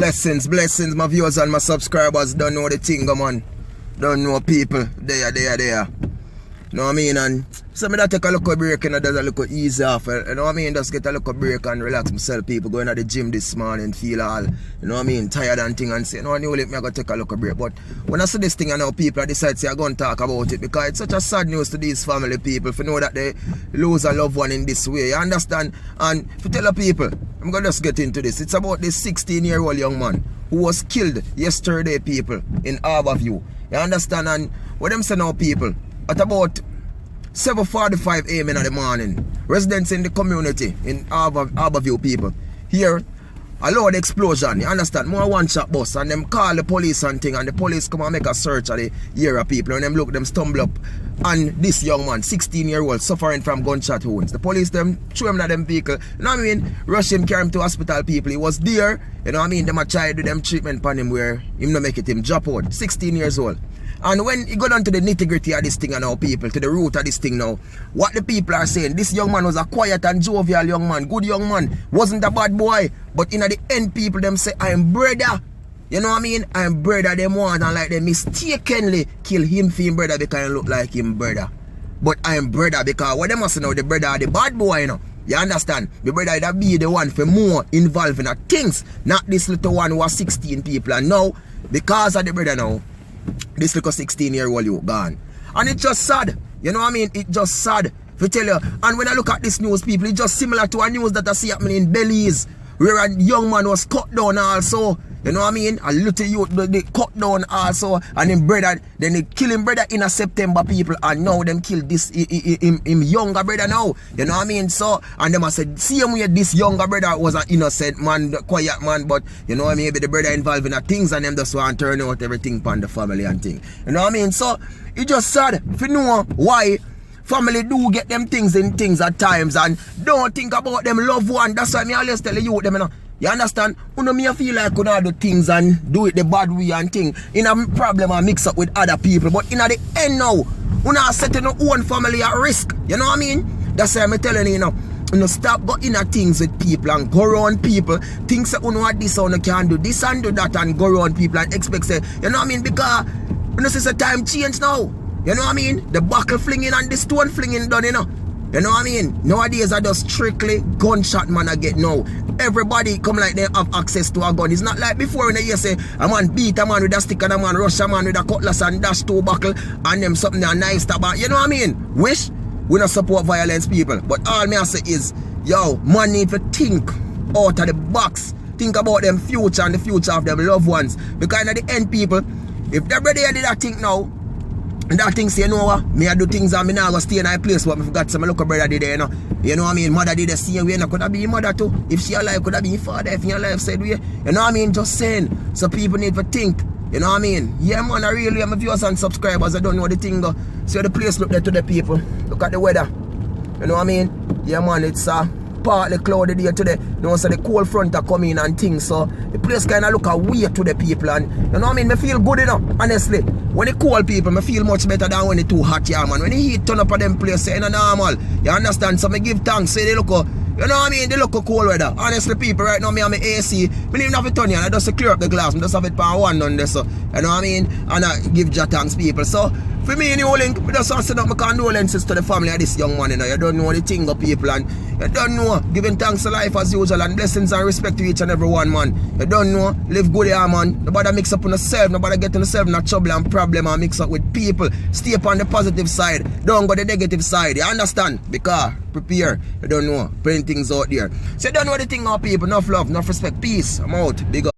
Blessings, my viewers and my subscribers. Don't know the thing, man. Don't know people. There. Know what I mean? And so me that take a little break and does a little easy off. You know what I mean? Just get a little break and relax myself. People going to the gym this morning, feel all, you know what I mean, tired and thing and say, no, I knew me I go take a little break. But when I see this thing, I know people decide to go and talk about it because it's such a sad news to these family people if you know that they lose a loved one in this way. You understand? And if you tell the people, I'm going to just get into this. It's about this 16-year-old young man who was killed yesterday, people, in Harborview. You understand? And what them say now, people, at about 7:45 a.m. in the morning, residents in the community in Harborview, people, hear a loud explosion. You understand? More one-shot bus, and them call the police and thing, and the police come and make a search of the area, people, and them look, them stumble up, and this young man, 16-year-old, suffering from gunshot wounds. The police them threw him to them vehicle, you know what I mean, rush him, carry him to hospital, people. He was there, you know what I mean, them a try to do them treatment on him where him no make it, him drop out, 16 years old. And when you go down to the nitty-gritty of this thing now, people, to the root of this thing now, what the people are saying, this young man was a quiet and jovial young man, good young man, wasn't a bad boy. But in the end, people, them say, I'm brother. You know what I mean? I'm brother, them want, and like they mistakenly kill him for him brother because he look like him brother. But I'm brother because what they must know, the brother are the bad boy, you know. You understand? The brother that be the one for more involved in the things, not this little one who was 16 people. And now, because of the brother now, this little 16-year-old you gone. And it's just sad. You know what I mean? It's just sad. To tell you. And when I look at this news, people, it's just similar to a news that I see happening in Belize, where a young man was cut down also. You know what I mean? A little youth, they cut down also. And him brother, then they kill him brother in a September, people. And now them kill this him younger brother now. You know what I mean? So, and them I said, same way this younger brother was an innocent man, quiet man. But, you know what I mean? Maybe the brother involved in the things and them just want to turn out everything upon the family and thing. You know what I mean? So, it's just sad. If you know why family do get them things in things at times and don't think about them loved one. That's why me always tell you them, you know. You understand? You know, me I feel like I do things and do it the bad way and thing. In a problem I mix up with other people. But in the end now, you know, setting your own family at risk. You know what I mean? That's why I'm telling you, you know, stop going in things with people and go around people. Things that you know what this or you can do this and do that and go around people and expect say, you know what I mean? Because you know, it's a time change now. You know what I mean? The buckle flinging and the stone flinging done, you know. You know what I mean? Nowadays I just strictly gunshot man I get now. Everybody come like they have access to a gun. It's not like before when you say a man beat a man with a stick and a man rush a man with a cutlass and dash two buckle and them something a knife stab. You know what I mean? Wish we don't support violence, people. But all me I say is, yo, man need to think out of the box. Think about them future and the future of them loved ones. Because at the end, people, if everybody did that thing now, and that thing say, you know what, me I do things and me now go stay in a place but me forgot some local brother did there, you know. You know what I mean? Mother did the same way, you know, could have been your mother too. If she alive, could have been your father if your life said way. You know what I mean? Just saying. So people need to think. You know what I mean? Yeah man, I really am a viewers and subscribers. I don't know the thing go. See the place look there to the people. Look at the weather. You know what I mean? Yeah man, it's partly cloudy there today. You know, so the cold front are coming and things. So the place kind of look a weird to the people. And you know what I mean? Me feel good enough, honestly. When the cold people, me feel much better than when it too hot, yeah man. When the heat turn up at them place, say, normal. You understand? So me give thanks. Say they look, you know what I mean? They look a cold weather. Honestly, people, right now, me have my AC. Me even have it turn here and I just clear up the glass. Me just have it for one on there, so. You know what I mean? And I give Jah thanks, people. So, for me, in the whole link, I just want to send out my condolences to the family of this young man, you know. You don't know the thing of people and you don't know. Giving thanks to life as usual and blessings and respect to each and every one, man. You don't know. Live good here, man. Nobody mix up on yourself. Nobody get on yourself in a trouble and problem and mix up with people. Stay up on the positive side. Don't go the negative side. You understand? Because prepare. You don't know. Putting things out there. So you don't know the thing of people. Enough love, enough respect. Peace. I'm out. Big up.